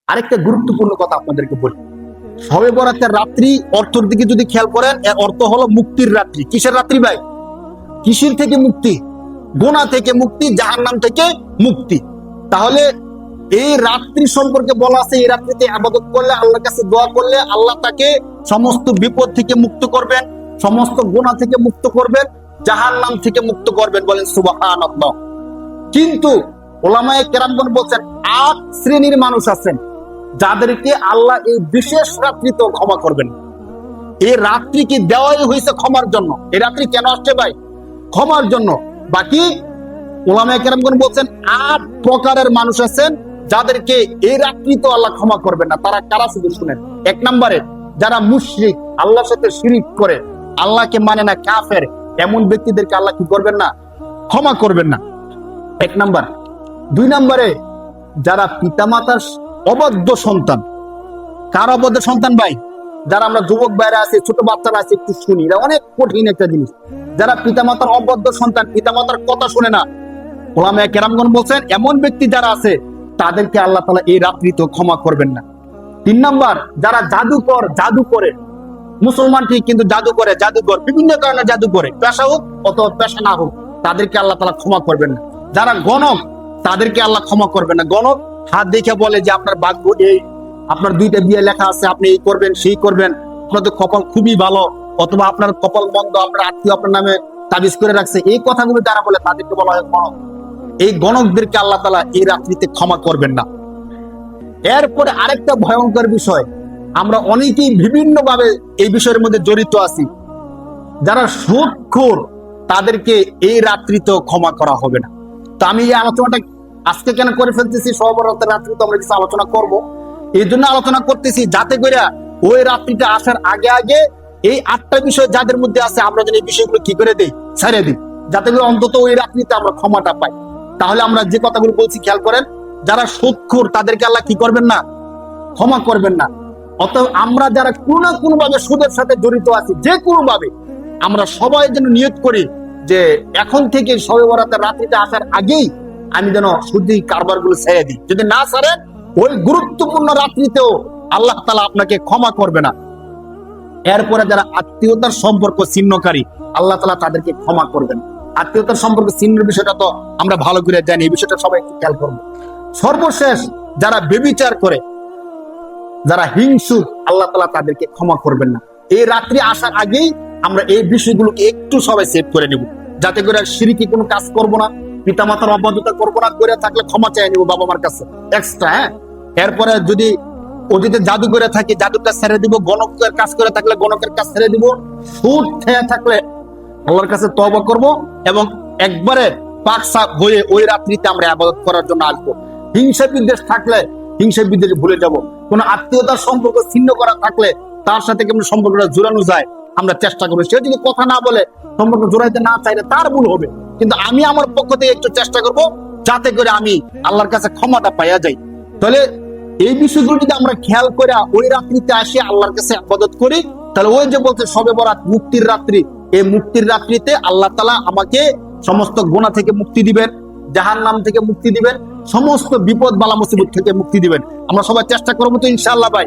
আরেকটা গুরুত্বপূর্ণ কথা আপনাদেরকে বলি, শবে বরাতের রাত্রি অর্থের দিকে যদি খেয়াল করেন, এর অর্থ হলো মুক্তির রাত্রি। কিসের রাত্রি ভাই? কিসের থেকে মুক্তি? গুনাহ থেকে মুক্তি, জাহান্নাম থেকে মুক্তি। তাহলে এই রাত্রি সম্পর্কে বলা আছে, এই রাত্রিতে ইবাদত করলে, আল্লাহর কাছে দোয়া করলে আল্লাহ তাকে সমস্ত বিপদ থেকে মুক্ত করবেন, সমস্ত গুনাহ থেকে মুক্ত করবেন, জাহান্নাম থেকে মুক্ত করবেন। বলেন সুবহানাল্লাহ। কিন্তু উলামায়ে কেরামগণ বলছেন ৮ শ্রেণীর মানুষ আছেন যাদেরকে আল্লাহ এই বিশেষ রাত্রিতেও ক্ষমা করবেন। এই রাত্রি কি দেওয়াই হয়েছে ক্ষমার জন্য। এই রাত্রি কেন আসছে ভাই? ক্ষমার জন্য। বাকি উলামায়ে কেরামগণ বলছেন ৮ প্রকারের মানুষ আছেন যাদেরকে এই রাত্রিতেও আল্লাহ ক্ষমা করবেন না। তারা কারা? শুধু শুনেন। ১ নম্বরে যারা মুশরিক, আল্লাহর সাথে শিরিক করে, আল্লাহকে মানে না, কাফের, এমন ব্যক্তিদেরকে আল্লাহ কি করবেন না? ক্ষমা করবেন না। ১ নাম্বার। ২ নম্বরে যারা পিতামাতার অবাধ্য সন্তান। কার অবাধ্য সন্তান ভাই? যারা আমরা যুবক ভাইরা আছি, ছোট বাচ্চারা আছে, একটু শুনি, এটা অনেক কঠিন একটা জিনিস। যারা পিতামাতার অবাধ্য সন্তান, পিতামাতার কথা শুনে না, উলামায়ে কেরামগণ বলছেন এমন ব্যক্তি যারা আছে তাদেরকে আল্লাহ তাআলা এই রাত্রিতেও ক্ষমা করবেন না। ৩ নাম্বার, যারা জাদু করে, মুসলমান ঠিক কিন্তু জাদু করে, জাদুঘর, বিভিন্ন কারণে জাদু করে, পেশা হোক অথবা পেশা না হোক, তাদেরকে আল্লাহ তাআলা ক্ষমা করবেন না। যারা গণক, তাদেরকে আল্লাহ ক্ষমা করবেন না। গণক হাত দেখে বলে যে আপনার ভাগ্য এই, আপনার 2টা বিয়ে লেখা আছে, আপনি এই করবেন, সেই করবেন, আপনার তো কপাল খুবই ভালো, অথবা আপনার কপাল মন্দ, আপনার আত্মীয় আপনার নামে তাবিজ করে রাখছে, এই কথাগুলো যারা বলে তাদেরকে বলা হয় গণক। এই গণকদেরকে আল্লাহ তাআলা এই রাত্রিতে ক্ষমা করবেন না। এরপরে আরেকটা ভয়ঙ্কর বিষয়, আমরা অনেকেই বিভিন্ন ভাবে এই বিষয়ের মধ্যে জড়িত আছি। যারা সুদখোর, তাদেরকে এই রাত্রিতেও ক্ষমা করা হবে না। তো আমি এই আলোচনাটা আজকে কেন করে ফেলতেছি, শবে বরাতের রাত্রিতে আমরা কিছু আলোচনা করব, এই জন্য আলোচনা করতেছি যাতে করে ওই রাত্রিটা আসার আগে আগে এই 8টা বিষয় যাদের মধ্যে আছে আমরা যেন এই বিষয়গুলো কি করে দেই, ছেড়ে দিই, যাতে করে অন্তত ওই রাত্রিতে আমরা ক্ষমাটা পাই। তাহলে আমরা যে কথাগুলো বলছি খেয়াল করেন, যারা সুদখোর তাদেরকে আল্লাহ কি করবেন না? ক্ষমা করবেন না। অতএব আমরা যারা কোনো না কোনো ভাবে সুদের সাথে জড়িত আছি, যে কোনো ভাবে, আমরা সবাই যেন নিয়ত করি যে এখন থেকে শবে বরাতের রাত্রিটা আসার আগেই আমি যেন সুদী কারবারগুলো ছেড়ে দিই। যদি না ছাড়েন, ওই গুরুত্বপূর্ণ রাত্রিতেও আল্লাহ তাআলা আপনাকে ক্ষমা করবে না। এরপরে যারা আত্মীয়তার সম্পর্ক ছিন্নকারী, আল্লাহ তাআলা তাদেরকে ক্ষমা করবেন। আত্মীয়তার সম্পর্ক ছিন্নের বিষয়টা তো আমরা ভালো করে জানি, এই বিষয়টা সবাই একটু খেয়াল করবো। সর্বশেষ যারা ব্যভিচার করে, যারা হিংসুক, আল্লাহ তাআলা তাদেরকে ক্ষমা করবেন না। এই রাত্রি আসার আগেই আমরা এই বিষয়গুলোকে একটু সবাই সেভ করে নিব, যাতে করে শিরকি কোনো কাজ করব না, পিতামাতার অবাধ্যতা করবো না, করে থাকলে ক্ষমা চেয়ে নিব বাবা মার কাছে এক্সট্রা। হ্যাঁ, এরপরে যদি অতীতে জাদু করে থাকি, জাদুটা ছেড়ে দিব, গণকের কাজ করে থাকলে গণকের কাজ ছেড়ে দিব, সুদ খেয়ে থাকলে আল্লাহর কাছে তওবা করব, এবং একবারে পাক সাফ হয়ে ওই রাত্রিতে আমরা ইবাদত করার জন্য আসবো। হিংসা বিদ্বেষ থাকলে হিংসা বিদ্বেষ ভুলে যাব। কোন আত্মীয়তার সম্পর্ক ছিন্ন করা থাকলে তার সাথে কেমন সম্পর্কটা জোড়ানো যায় আমরা চেষ্টা করবো। সে যদি কথা না বলে, সম্পর্ক জোড়াইতে না চাইলে তার ভুল হবে, কিন্তু আমি আমার পক্ষ থেকে একটু চেষ্টা করব যাতে করে আমি আল্লাহর কাছে ক্ষমাটা পাইয়া যাই। তাহলে এই বিষয়গুলো যদি আমরা খেয়াল করে ওই রাত্রিতে আসি, আল্লাহর কাছে ইবাদত করি, তাহলে ওই যে বলছে শবে বরাত মুক্তির রাত্রি, এই মুক্তির রাত্রিতে আল্লাহ তাআলা আমাকে সমস্ত গুনাহ থেকে মুক্তি দিবেন, জাহান্নাম থেকে মুক্তি দিবেন, সমস্ত বিপদ বালা মুসিবত থেকে মুক্তি দিবেন। আমরা সবাই চেষ্টা করবো তো ইনশাআল্লাহ ভাই।